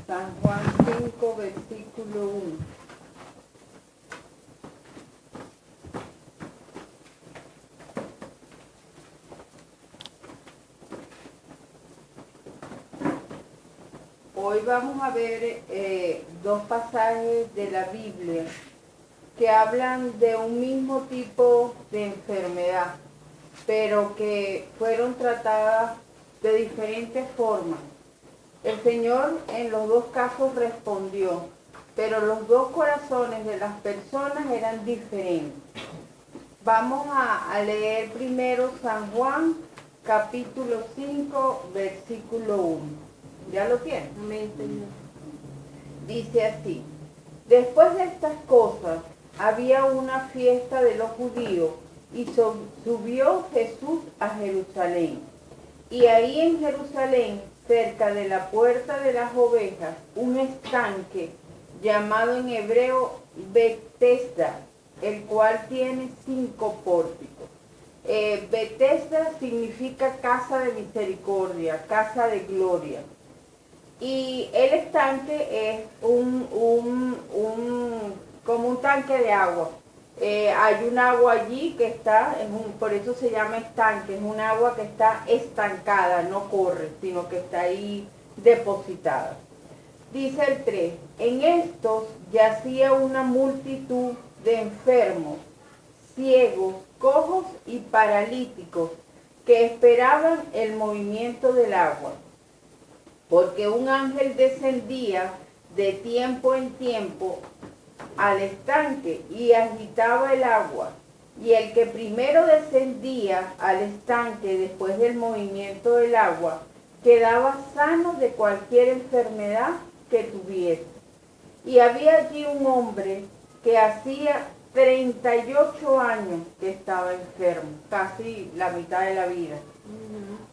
San Juan 5, versículo 1. Hoy vamos a ver dos pasajes de la Biblia que hablan de un mismo tipo de enfermedad, pero que fueron tratadas de diferentes formas. El Señor en los dos casos respondió, pero los dos corazones de las personas eran diferentes. Vamos a leer primero San Juan, capítulo 5, versículo 1. ¿Ya lo tienen? Amén, Señor. Dice así: después de estas cosas, había una fiesta de los judíos y subió Jesús a Jerusalén. Y ahí en Jerusalén, cerca de la puerta de las ovejas, un estanque llamado en hebreo Betesda, el cual tiene 5 pórticos. Betesda significa casa de misericordia, casa de gloria. Y el estanque es como un tanque de agua. Hay un agua allí que está, por eso se llama estanque, es un agua que está estancada, no corre, sino que está ahí depositada. Dice el 3, en estos yacía una multitud de enfermos, ciegos, cojos y paralíticos, que esperaban el movimiento del agua. Porque un ángel descendía de tiempo en tiempo al estanque y agitaba el agua. Y el que primero descendía al estanque después del movimiento del agua, quedaba sano de cualquier enfermedad que tuviese. Y había allí un hombre que hacía 38 años que estaba enfermo, casi la mitad de la vida.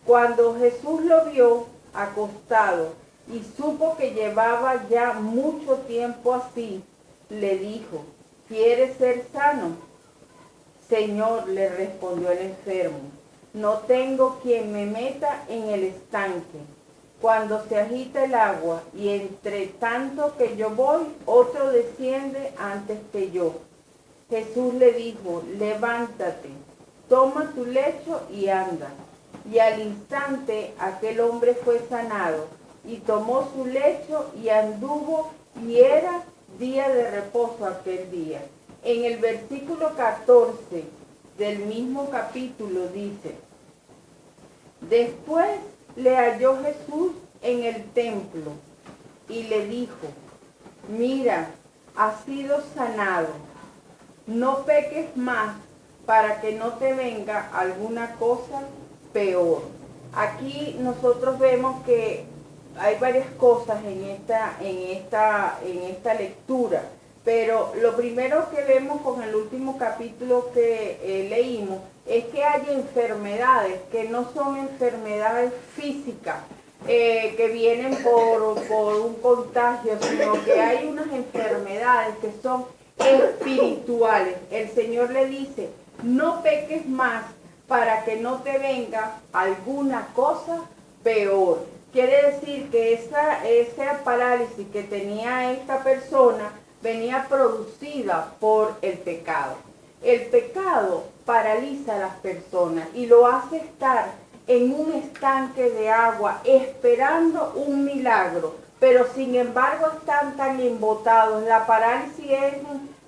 Cuando Jesús lo vio acostado y supo que llevaba ya mucho tiempo así, le dijo: ¿quieres ser sano? Señor, le respondió el enfermo, no tengo quien me meta en el estanque cuando se agita el agua, y entre tanto que yo voy, otro desciende antes que yo. Jesús le dijo: levántate, toma tu lecho y anda. Y al instante aquel hombre fue sanado, y tomó su lecho y anduvo, y era día de reposo aquel día. En el versículo 14 del mismo capítulo dice: después le halló Jesús en el templo, y le dijo: mira, has sido sanado, no peques más, para que no te venga alguna cosa peor. Aquí nosotros vemos que hay varias cosas en esta lectura, pero lo primero que vemos con el último capítulo que leímos es que hay enfermedades que no son enfermedades físicas, que vienen por un contagio, sino que hay unas enfermedades que son espirituales. El Señor le dice: no peques más, para que no te venga alguna cosa peor. Quiere decir que esa parálisis que tenía esta persona venía producida por el pecado. El pecado paraliza a las personas y lo hace estar en un estanque de agua esperando un milagro, pero sin embargo están tan embotados. La parálisis es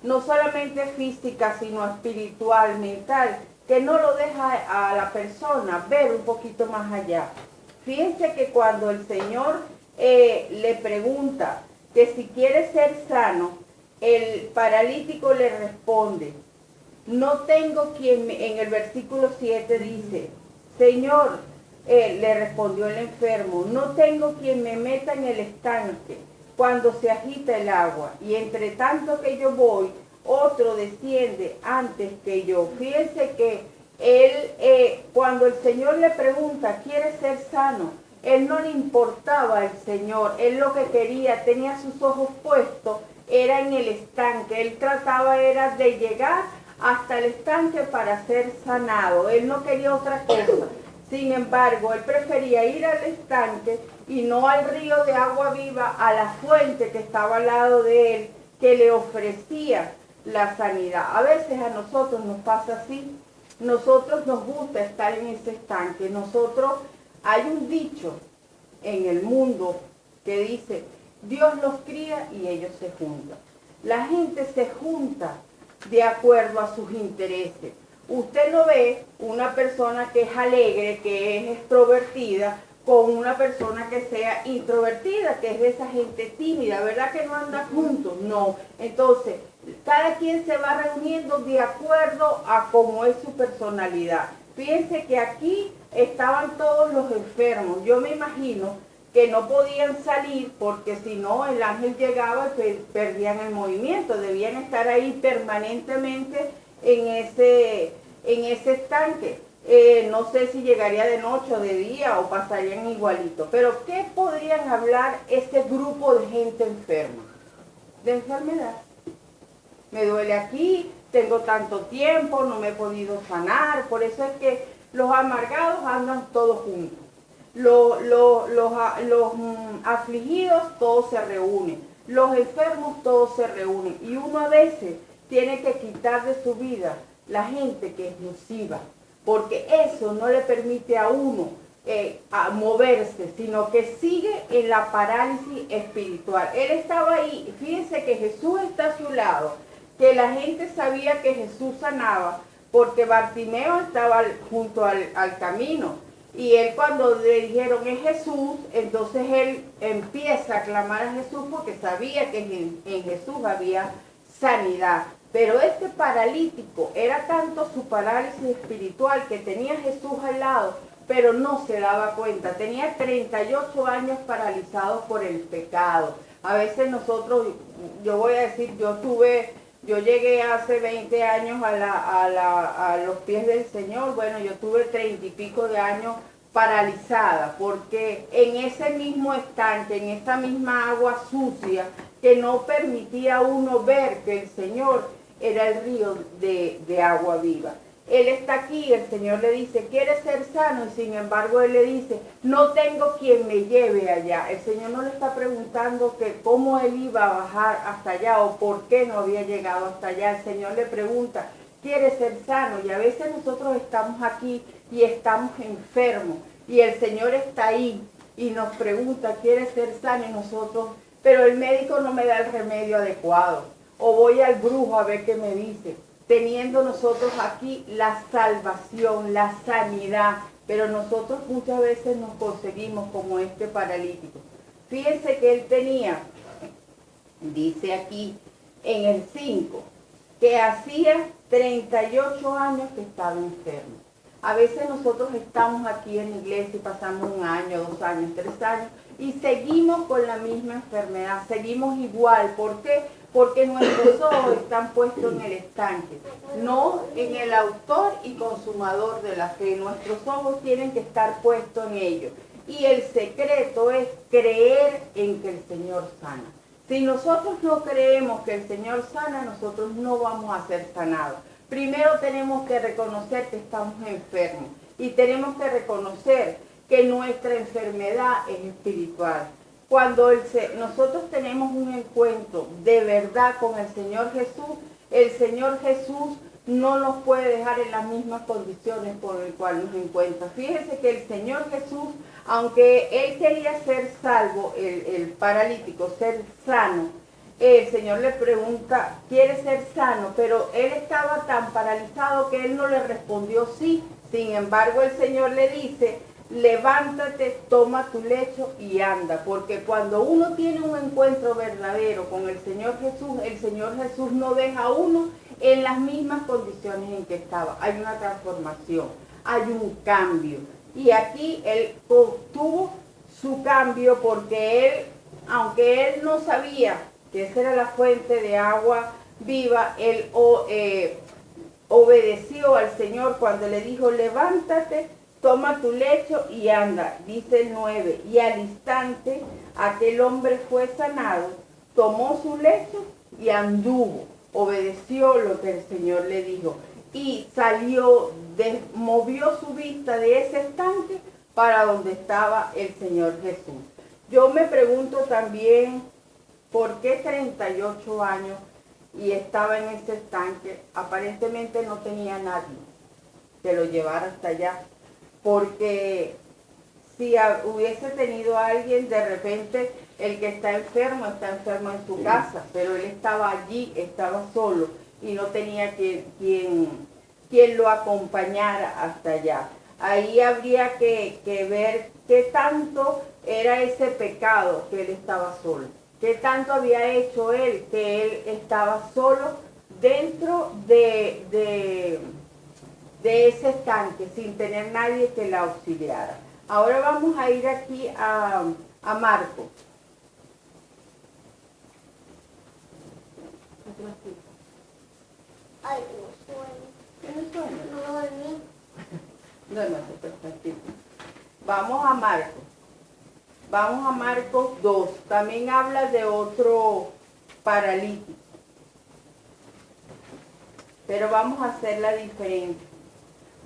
no solamente física, sino espiritual, mental, que no lo deja a la persona ver un poquito más allá. Fíjense que cuando el Señor le pregunta que si quiere ser sano, el paralítico le responde: no tengo quien en el versículo 7 dice: Señor, le respondió el enfermo, no tengo quien me meta en el estanque cuando se agita el agua, y entre tanto que yo voy, otro desciende antes que yo. Fíjense que él, cuando el Señor le pregunta: ¿quiere ser sano?, él no le importaba al Señor, él lo que quería, tenía sus ojos puestos, era en el estanque. Él trataba era de llegar hasta el estanque para ser sanado. Él no quería otra cosa. Sin embargo, él prefería ir al estanque y no al río de agua viva, a la fuente que estaba al lado de él, que le ofrecía la sanidad. A veces a nosotros nos pasa así. Nosotros nos gusta estar en ese estanque. Hay un dicho en el mundo que dice, Dios los cría y ellos se juntan. La gente se junta de acuerdo a sus intereses. Usted no ve una persona que es alegre, que es extrovertida, con una persona que sea introvertida, que es de esa gente tímida, ¿verdad que no andan juntos? No. Entonces, cada quien se va reuniendo de acuerdo a cómo es su personalidad. Fíjense que aquí estaban todos los enfermos. Yo me imagino que no podían salir porque si no el ángel llegaba y perdían el movimiento. Debían estar ahí permanentemente en ese estanque. No sé si llegaría de noche o de día o pasarían igualito. Pero ¿qué podrían hablar ese grupo de gente enferma? De enfermedad. Me duele aquí, tengo tanto tiempo, no me he podido sanar. Por eso es que los amargados andan todos juntos. Los afligidos todos se reúnen. Los enfermos todos se reúnen. Y uno a veces tiene que quitar de su vida la gente que es nociva, porque eso no le permite a uno a moverse, sino que sigue en la parálisis espiritual. Él estaba ahí, fíjense que Jesús está a su lado, que la gente sabía que Jesús sanaba, porque Bartimeo estaba junto al camino, y él cuando le dijeron es Jesús, entonces él empieza a clamar a Jesús porque sabía que en Jesús había sanidad. Pero este paralítico era tanto su parálisis espiritual que tenía a Jesús al lado, pero no se daba cuenta. Tenía 38 años paralizados por el pecado. A veces nosotros, yo voy a decir, yo llegué hace 20 años a los pies del Señor. Bueno, yo tuve 30 y pico de años paralizada, porque en ese mismo estanque, en esa misma agua sucia, que no permitía a uno ver que el Señor era el río de agua viva. Él está aquí, el Señor le dice, ¿quieres ser sano? Y sin embargo él le dice, no tengo quien me lleve allá. El Señor no le está preguntando que cómo él iba a bajar hasta allá o por qué no había llegado hasta allá. El Señor le pregunta, ¿quieres ser sano? Y a veces nosotros estamos aquí y estamos enfermos y el Señor está ahí y nos pregunta, ¿quieres ser sano? Y nosotros, pero el médico no me da el remedio adecuado. O voy al brujo a ver qué me dice, teniendo nosotros aquí la salvación, la sanidad, pero nosotros muchas veces nos conseguimos como este paralítico. Fíjense que él tenía, dice aquí en el 5, que hacía 38 años que estaba enfermo. A veces nosotros estamos aquí en la iglesia y pasamos 1 año, 2 años, 3 años y seguimos con la misma enfermedad, seguimos igual. ¿Por qué? Porque nuestros ojos están puestos en el estanque, no en el autor y consumador de la fe. Nuestros ojos tienen que estar puestos en ellos. Y el secreto es creer en que el Señor sana. Si nosotros no creemos que el Señor sana, nosotros no vamos a ser sanados. Primero tenemos que reconocer que estamos enfermos y tenemos que reconocer que nuestra enfermedad es espiritual. Cuando nosotros tenemos un encuentro de verdad con el Señor Jesús no nos puede dejar en las mismas condiciones por las cuales nos encuentra. Fíjense que el Señor Jesús, aunque él quería ser salvo, el paralítico, ser sano, el Señor le pregunta, ¿quiere ser sano? Pero él estaba tan paralizado que él no le respondió sí. Sin embargo, el Señor le dice, levántate, toma tu lecho y anda, porque cuando uno tiene un encuentro verdadero con el Señor Jesús no deja a uno en las mismas condiciones en que estaba. Hay una transformación, hay un cambio. Y aquí él tuvo su cambio porque él, aunque él no sabía que esa era la fuente de agua viva, él obedeció al Señor cuando le dijo, levántate, toma tu lecho y anda. Dice el 9, y al instante aquel hombre fue sanado, tomó su lecho y anduvo. Obedeció lo que el Señor le dijo. y salió, movió su vista de ese estanque para donde estaba el Señor Jesús. Yo me pregunto también, ¿por qué 38 años y estaba en ese estanque? Aparentemente no tenía nadie que lo llevara hasta allá, porque si hubiese tenido a alguien, de repente el que está enfermo en su casa, pero él estaba allí, estaba solo y no tenía quien lo acompañara hasta allá. Ahí habría que ver qué tanto era ese pecado que él estaba solo, qué tanto había hecho él, que él estaba solo dentro de ese estanque, sin tener nadie que la auxiliara. Ahora vamos a ir aquí a Marcos. Ay, no sueño. ¿Tienes sueño? No dormí. Duérmase, perfectito. Vamos a Marcos. Vamos a Marcos 2. También habla de otro paralítico. Pero vamos a hacerla diferente.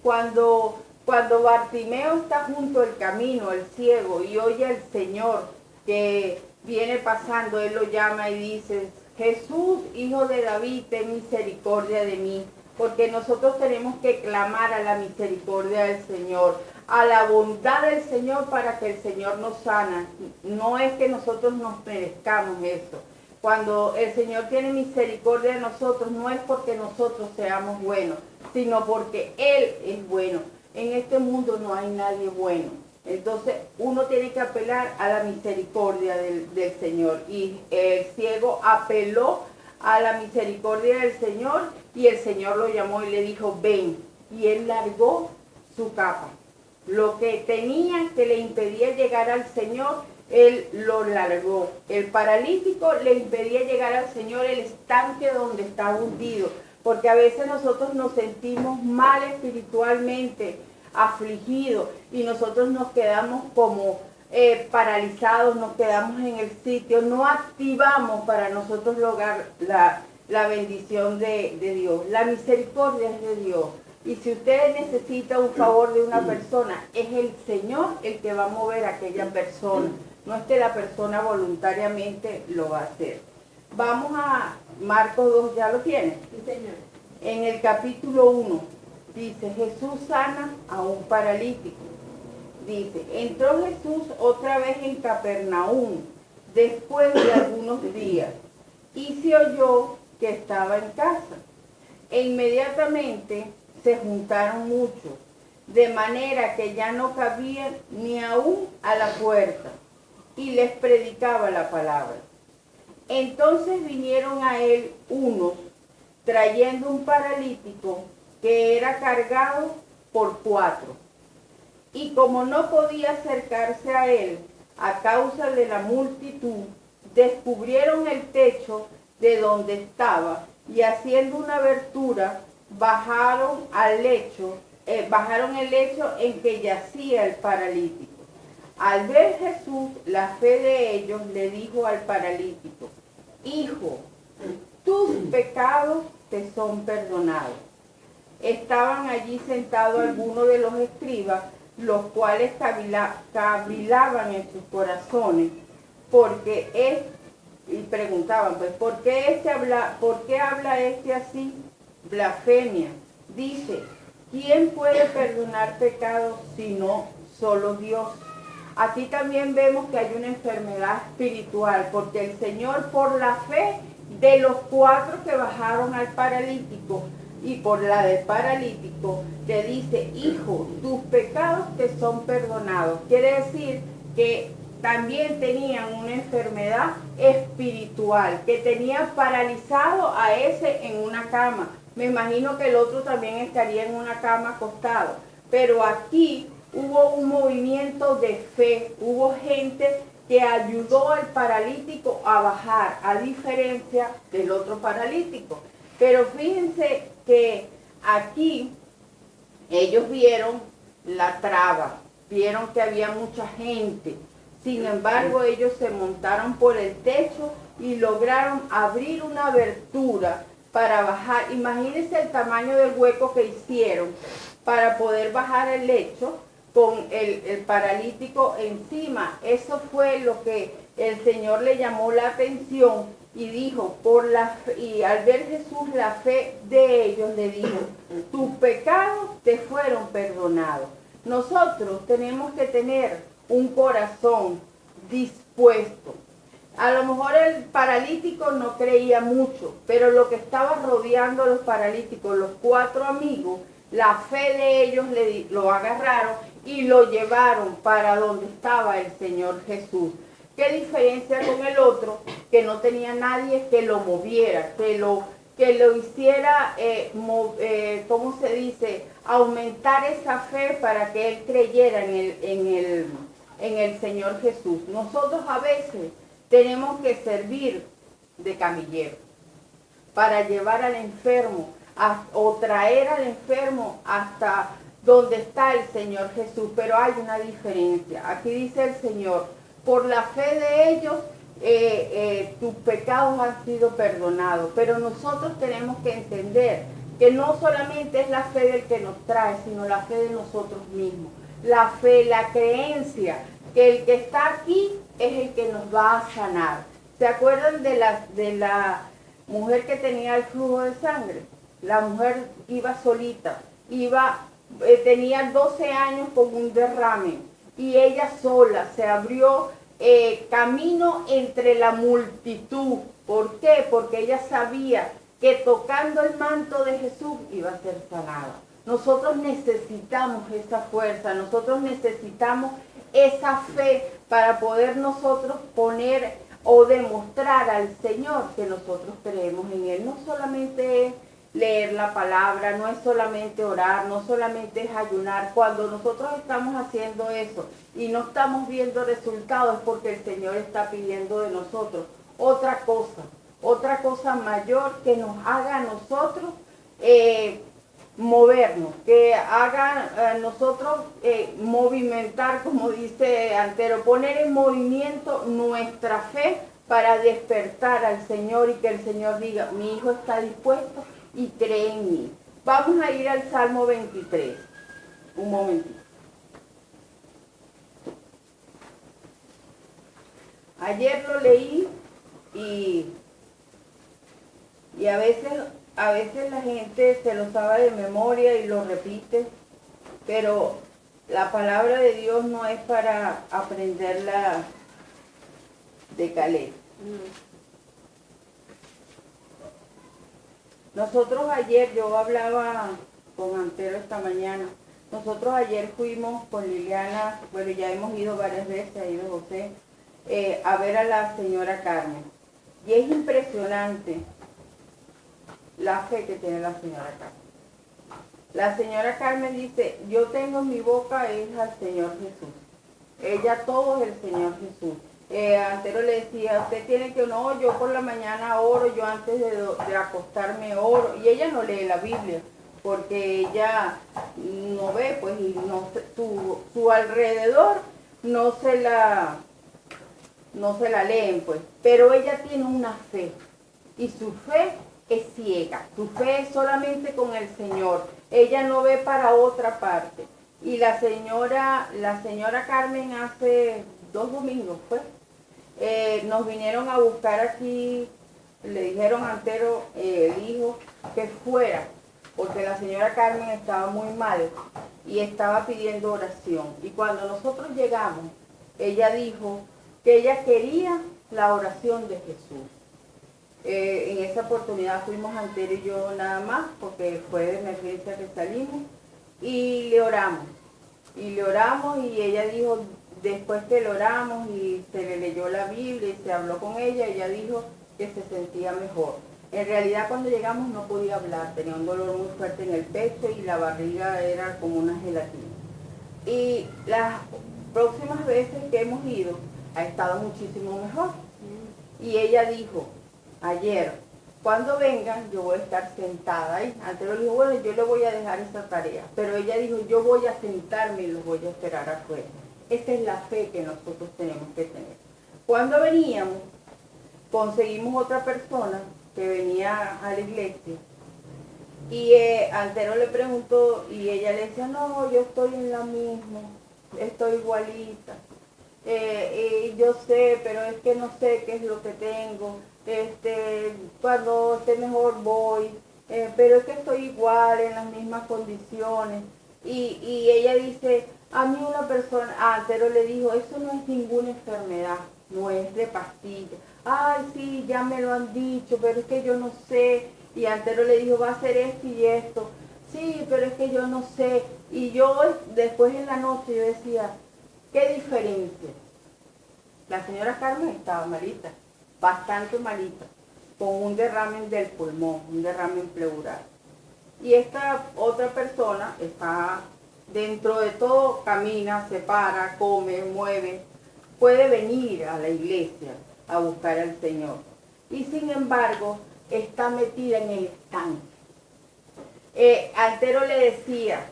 Cuando Bartimeo está junto al camino, el ciego, y oye al Señor que viene pasando, él lo llama y dice: Jesús, hijo de David, ten misericordia de mí. Porque nosotros tenemos que clamar a la misericordia del Señor, a la bondad del Señor, para que el Señor nos sana. No es que nosotros nos merezcamos eso. Cuando el Señor tiene misericordia de nosotros, no es porque nosotros seamos buenos, sino porque Él es bueno. En este mundo no hay nadie bueno. Entonces uno tiene que apelar a la misericordia del Señor. Y el ciego apeló a la misericordia del Señor y el Señor lo llamó y le dijo: ven. Y él largó su capa. Lo que tenía que le impedía llegar al Señor, él lo largó. El paralítico le impedía llegar al Señor el estanque donde estaba hundido. Porque a veces nosotros nos sentimos mal espiritualmente, afligidos, y nosotros nos quedamos como paralizados, nos quedamos en el sitio, no activamos para nosotros lograr la bendición de Dios. La misericordia es de Dios. Y si usted necesita un favor de una persona, es el Señor el que va a mover a aquella persona. No es que la persona voluntariamente lo va a hacer. Vamos a Marcos 2, ¿ya lo tiene? Sí, Señor. En el capítulo 1 dice: Jesús sana a un paralítico. Dice: entró Jesús otra vez en Capernaum después de algunos días y se oyó que estaba en casa. E inmediatamente se juntaron muchos, de manera que ya no cabían ni aún a la puerta, y les predicaba la palabra. Entonces vinieron a él unos trayendo un paralítico que era cargado por 4. Y como no podía acercarse a él a causa de la multitud, descubrieron el techo de donde estaba y, haciendo una abertura, bajaron el lecho en que yacía el paralítico. Al ver Jesús la fe de ellos, le dijo al paralítico: hijo, tus pecados te son perdonados. Estaban allí sentados algunos de los escribas, los cuales cavilaban en sus corazones, y preguntaban, pues, ¿por qué habla este así? Blasfemia. Dice: ¿quién puede perdonar pecados sino solo Dios? Aquí también vemos que hay una enfermedad espiritual, porque el Señor, por la fe de los 4 que bajaron al paralítico y por la del paralítico, le dice: hijo, tus pecados te son perdonados. Quiere decir que también tenían una enfermedad espiritual, que tenía paralizado a ese en una cama. Me imagino que el otro también estaría en una cama acostado, pero aquí hubo un movimiento de fe, hubo gente que ayudó al paralítico a bajar, a diferencia del otro paralítico. Pero fíjense que aquí ellos vieron la traba, vieron que había mucha gente. Sin embargo, ellos se montaron por el techo y lograron abrir una abertura para bajar. Imagínense el tamaño del hueco que hicieron para poder bajar el lecho con el paralítico encima. Eso fue lo que el Señor le llamó la atención y dijo, y al ver Jesús la fe de ellos, le dijo, tus pecados te fueron perdonados. Nosotros tenemos que tener un corazón dispuesto. A lo mejor el paralítico no creía mucho, pero lo que estaba rodeando a los paralíticos, los 4 amigos, la fe de ellos lo agarraron y lo llevaron para donde estaba el Señor Jesús. ¿Qué diferencia con el otro? Que no tenía nadie que lo moviera, que lo hiciera, ¿cómo se dice? Aumentar esa fe para que él creyera en el Señor Jesús. Nosotros a veces tenemos que servir de camillero para llevar al enfermo o traer al enfermo hasta donde está el Señor Jesús. Pero hay una diferencia. Aquí dice el Señor, por la fe de ellos tus pecados han sido perdonados. Pero nosotros tenemos que entender que no solamente es la fe del que nos trae, sino la fe de nosotros mismos. La fe, la creencia que el que está aquí es el que nos va a sanar. ¿Se acuerdan de la mujer que tenía el flujo de sangre? La mujer iba solita, tenía 12 años con un derrame y ella sola se abrió camino entre la multitud. ¿Por qué? Porque ella sabía que tocando el manto de Jesús iba a ser sanada. Nosotros necesitamos esa fuerza, nosotros necesitamos esa fe para poder nosotros poner o demostrar al Señor que nosotros creemos en Él. No solamente es leer la palabra, no es solamente orar, no solamente es ayunar. Cuando nosotros estamos haciendo eso y no estamos viendo resultados es porque el Señor está pidiendo de nosotros otra cosa mayor que nos haga a nosotros movernos, que haga a nosotros movimentar, como dice Antero, poner en movimiento nuestra fe para despertar al Señor y que el Señor diga, mi hijo está dispuesto y cree en mí. Vamos a ir al Salmo 23. Un momentito. Ayer lo leí y a veces la gente se lo sabe de memoria y lo repite, pero la palabra de Dios no es para aprenderla de Caleb. Nosotros ayer, yo hablaba con Antero esta mañana, nosotros ayer fuimos con Liliana, bueno, ya hemos ido varias veces, ha ido José, a ver a la señora Carmen. Y es impresionante la fe que tiene la señora Carmen. La señora Carmen dice, yo tengo en mi boca es al Señor Jesús. Ella todo es el Señor Jesús. Antero le decía, usted tiene que, no, yo por la mañana oro, yo antes de acostarme oro. Y ella no lee la Biblia, porque ella no ve, pues, y no, su alrededor no se la leen, pues. Pero ella tiene una fe, y su fe es ciega, su fe es solamente con el Señor. Ella no ve para otra parte. Y la señora Carmen hace 2 domingos, pues, nos vinieron a buscar aquí, le dijeron a Antero, el hijo, que fuera, porque la señora Carmen estaba muy mal y estaba pidiendo oración. Y cuando nosotros llegamos, ella dijo que ella quería la oración de Jesús. En esa oportunidad fuimos Antero y yo nada más, porque fue de emergencia que salimos, y le oramos. Y ella dijo, después que le oramos y se le leyó la Biblia y se habló con ella dijo que se sentía mejor. En realidad cuando llegamos no podía hablar, tenía un dolor muy fuerte en el pecho y la barriga era como una gelatina. Y las próximas veces que hemos ido ha estado muchísimo mejor. Y ella dijo, ayer, cuando vengan yo voy a estar sentada ahí. Antes le dijo, bueno, yo le voy a dejar esa tarea. Pero ella dijo, yo voy a sentarme y los voy a esperar afuera. Esa es la fe que nosotros tenemos que tener. Cuando veníamos, conseguimos otra persona que venía a la iglesia. Y Antero le preguntó y ella le decía, no, yo estoy en la misma, estoy igualita. Yo sé, pero es que no sé qué es lo que tengo. Cuando esté mejor voy, pero es que estoy igual en las mismas condiciones. Y ella dice, a mí una persona, Antero le dijo, eso no es ninguna enfermedad, no es de pastilla. Ay, sí, ya me lo han dicho, pero es que yo no sé. Y Antero le dijo, va a ser esto y esto. Sí, pero es que yo no sé. Y yo después en la noche yo decía, ¿qué diferencia? La señora Carmen estaba malita, bastante malita, con un derrame del pulmón, un derrame pleural. Y esta otra persona está dentro de todo, camina, se para, come, mueve, puede venir a la iglesia a buscar al Señor. Y sin embargo, está metida en el estanque. Antero le decía,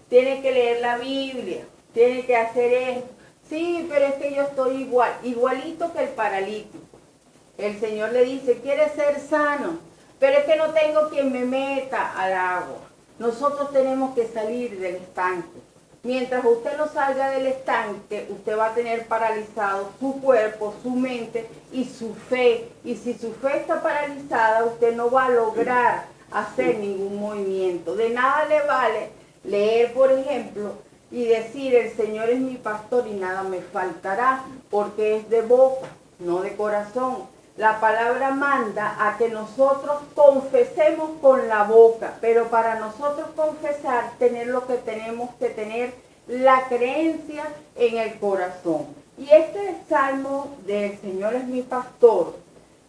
tiene que leer la Biblia, tiene que hacer esto. Sí, pero es que yo estoy igual, igualito que el paralítico. El Señor le dice, ¿quieres ser sano? Pero es que no tengo quien me meta al agua. Nosotros tenemos que salir del estanque. Mientras usted no salga del estanque, usted va a tener paralizado su cuerpo, su mente y su fe. Y si su fe está paralizada, usted no va a lograr hacer ningún movimiento. De nada le vale leer, por ejemplo, y decir, el Señor es mi pastor y nada me faltará, porque es de boca, no de corazón. La palabra manda a que nosotros confesemos con la boca, pero para nosotros confesar, tener lo que tenemos que tener, la creencia en el corazón. Y este salmo del Señor es mi pastor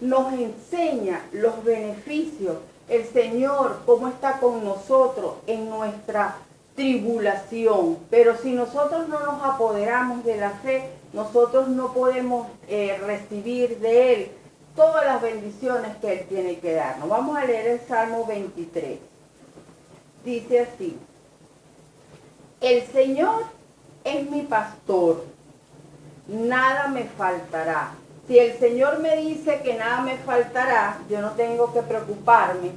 nos enseña los beneficios, el Señor cómo está con nosotros en nuestra tribulación. Pero si nosotros no nos apoderamos de la fe, nosotros no podemos recibir de Él todas las bendiciones que Él tiene que darnos. Vamos a leer el Salmo 23. Dice así, el Señor es mi pastor, nada me faltará. Si el Señor me dice que nada me faltará, yo no tengo que preocuparme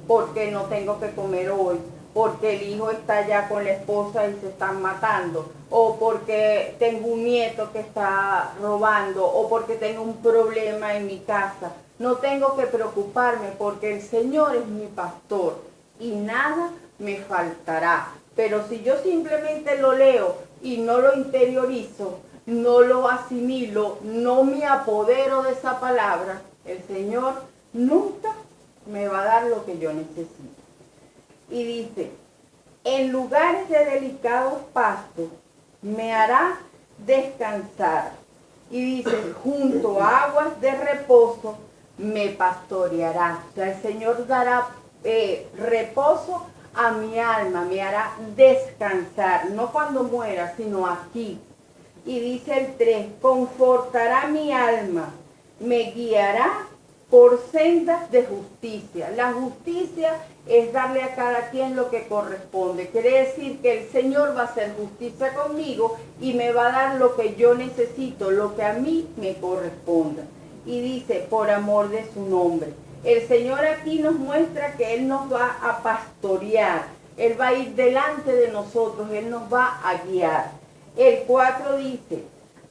porque no tengo que comer hoy, porque el hijo está ya con la esposa y se están matando, o porque tengo un nieto que está robando, o porque tengo un problema en mi casa. No tengo que preocuparme porque el Señor es mi pastor y nada me faltará. Pero si yo simplemente lo leo y no lo interiorizo, no lo asimilo, no me apodero de esa palabra, el Señor nunca me va a dar lo que yo necesito. Y dice, en lugares de delicados pastos me hará descansar. Y dice, junto a aguas de reposo me pastoreará. O sea, el Señor dará reposo a mi alma, me hará descansar, no cuando muera, sino aquí. Y dice el 3, confortará mi alma, me guiará por sendas de justicia. La justicia es darle a cada quien lo que corresponde. Quiere decir que el Señor va a hacer justicia conmigo y me va a dar lo que yo necesito, lo que a mí me corresponda. Y dice, por amor de su nombre. El Señor aquí nos muestra que Él nos va a pastorear. Él va a ir delante de nosotros, Él nos va a guiar. El 4 dice,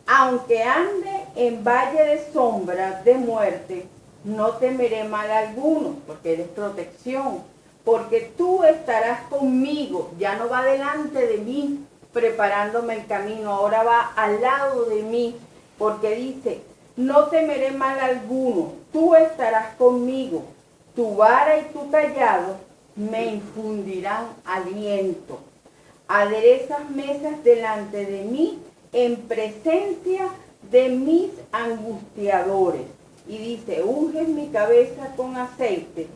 aunque ande en valle de sombra de muerte, no temeré mal alguno, porque eres protección, porque tú estarás conmigo, ya no va delante de mí preparándome el camino, ahora va al lado de mí, porque dice, no temeré mal alguno, tú estarás conmigo, tu vara y tu callado me infundirán aliento. Aderezas mesas delante de mí en presencia de mis angustiadores. Y dice, unges mi cabeza con aceite,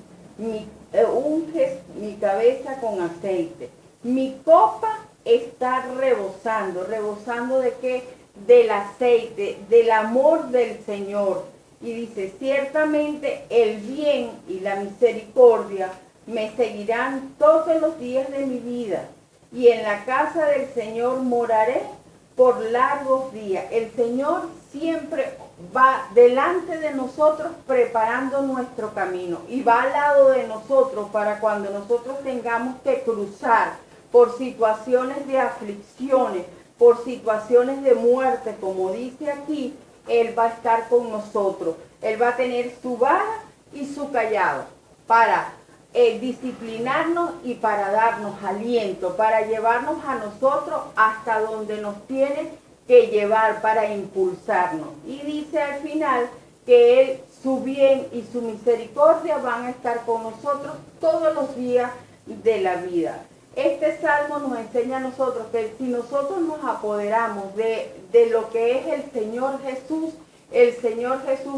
unges mi cabeza con aceite. Mi copa está rebosando. ¿Rebosando de qué? Del aceite, del amor del Señor. Y dice, ciertamente el bien y la misericordia me seguirán todos los días de mi vida. Y en la casa del Señor moraré por largos días. El Señor siempre va delante de nosotros preparando nuestro camino y va al lado de nosotros para cuando nosotros tengamos que cruzar por situaciones de aflicciones, por situaciones de muerte, como dice aquí, Él va a estar con nosotros. Él va a tener su vara y su callado para disciplinarnos y para darnos aliento, para llevarnos a nosotros hasta donde nos tiene que llevar, para impulsarnos. Y dice al final que Él, su bien y su misericordia van a estar con nosotros todos los días de la vida. Este salmo nos enseña a nosotros que si nosotros nos apoderamos de lo que es el Señor Jesús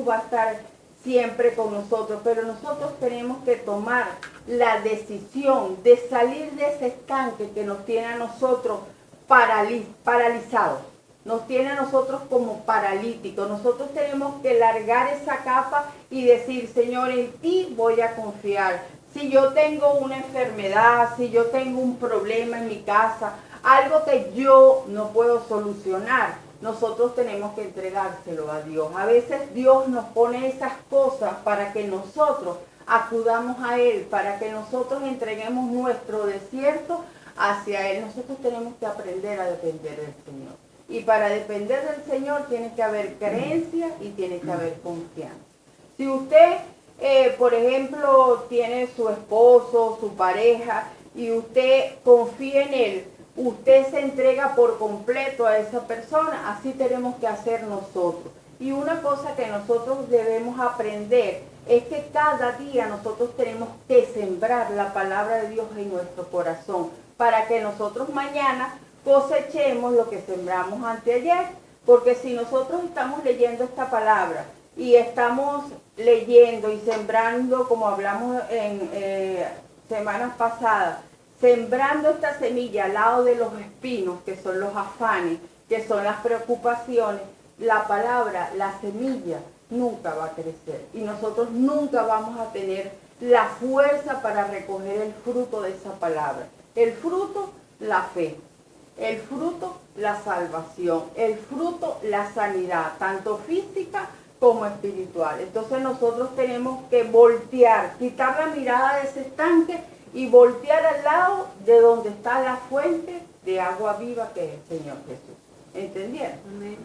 va a estar siempre con nosotros, pero nosotros tenemos que tomar la decisión de salir de ese estanque que nos tiene a nosotros paralizados, nos tiene a nosotros como paralíticos. Nosotros tenemos que largar esa capa y decir, Señor, en ti voy a confiar. Si yo tengo una enfermedad, si yo tengo un problema en mi casa, algo que yo no puedo solucionar, nosotros tenemos que entregárselo a Dios. A veces Dios nos pone esas cosas para que nosotros acudamos a Él, para que nosotros entreguemos nuestro desierto hacia Él. Nosotros tenemos que aprender a depender del Señor. Y para depender del Señor tiene que haber creencia y tiene que haber confianza. Si usted, por ejemplo, tiene su esposo, su pareja, y usted confía en Él, usted se entrega por completo a esa persona, así tenemos que hacer nosotros. Y una cosa que nosotros debemos aprender es que cada día nosotros tenemos que sembrar la palabra de Dios en nuestro corazón para que nosotros mañana cosechemos lo que sembramos anteayer. Porque si nosotros estamos leyendo esta palabra y estamos leyendo y sembrando, como hablamos en semanas pasadas, sembrando esta semilla al lado de los espinos, que son los afanes, que son las preocupaciones, la palabra, la semilla, nunca va a crecer. Y nosotros nunca vamos a tener la fuerza para recoger el fruto de esa palabra. El fruto, la fe. El fruto, la salvación. El fruto, la sanidad, tanto física como espiritual. Entonces nosotros tenemos que voltear, quitar la mirada de ese estanque y voltear al lado de donde está la fuente de agua viva que es el Señor Jesús. ¿Entendieron? Amén.